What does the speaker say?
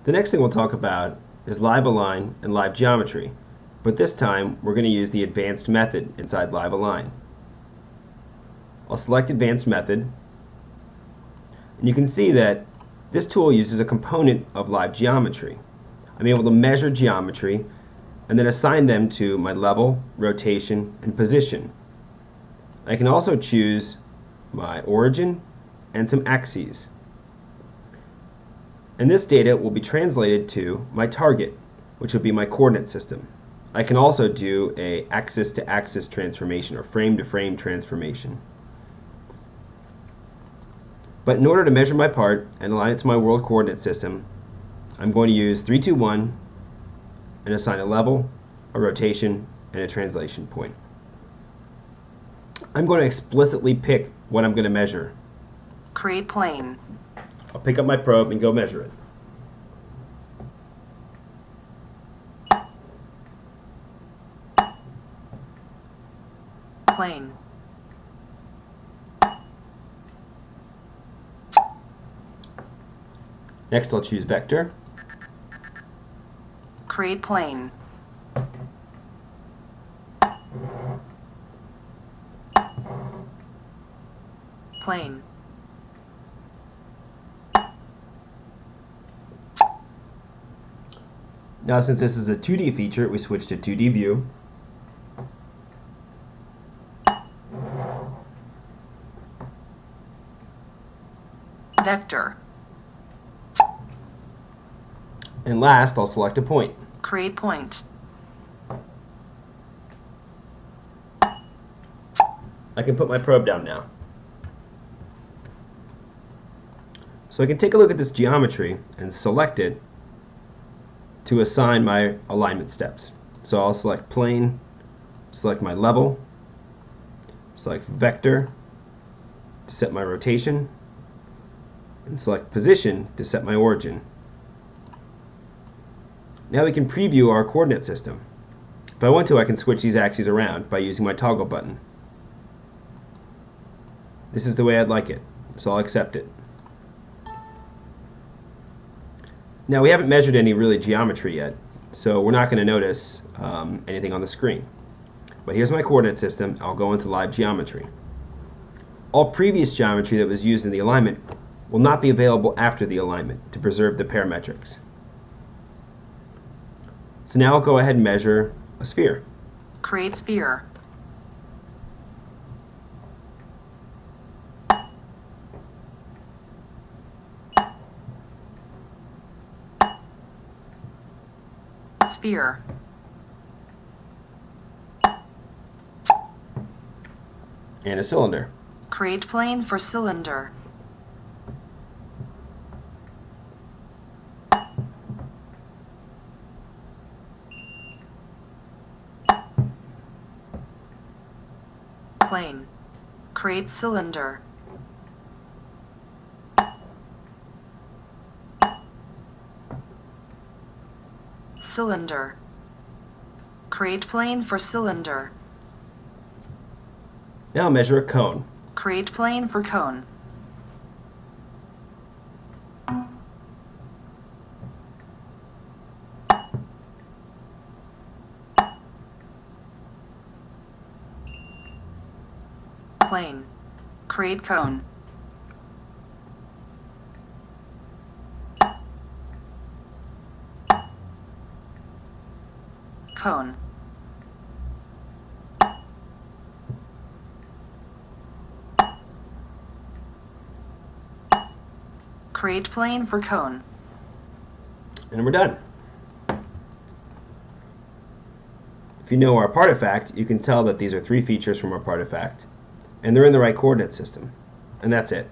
The next thing we'll talk about is live align and live geometry, but this time we're going to use the advanced method inside live align. I'll select advanced method, and you can see that this tool uses a component of live geometry. I'm able to measure geometry and then assign them to my level, rotation, and position. I can also choose my origin and some axes. And this data will be translated to my target, which will be my coordinate system. I can also do a axis-to-axis transformation or frame-to-frame transformation. But in order to measure my part and align it to my world coordinate system, I'm going to use 3, 2, 1 and assign a level, a rotation, and a translation point. I'm going to explicitly pick what I'm going to measure. Create plane. I'll pick up my probe and go measure it. Plane. Next I'll choose vector. Create plane. Plane. Now since this is a 2D feature, we switch to 2D view. Vector. And last, I'll select a point. Create point. I can put my probe down now. So I can take a look at this geometry and select it to assign my alignment steps. So I'll select plane, select my level, select vector to set my rotation, and select position to set my origin. Now we can preview our coordinate system. If I want to, I can switch these axes around by using my toggle button. This is the way I'd like it, so I'll accept it. Now we haven't measured any really geometry yet, so we're not going to notice anything on the screen. But here's my coordinate system. I'll go into live geometry. All previous geometry that was used in the alignment will not be available after the alignment to preserve the parametrics. So now I'll go ahead and measure a sphere. Create sphere. Sphere. And a cylinder. Create plane for cylinder. Plane. Create cylinder. Cylinder. Create plane for cylinder. Now I'll measure a cone. Create plane for cone. Plane. Create cone. Cone. Create plane for cone. And we're done. If you know our partifact, you can tell that these are 3 features from our partifact, and they're in the right coordinate system. And that's it.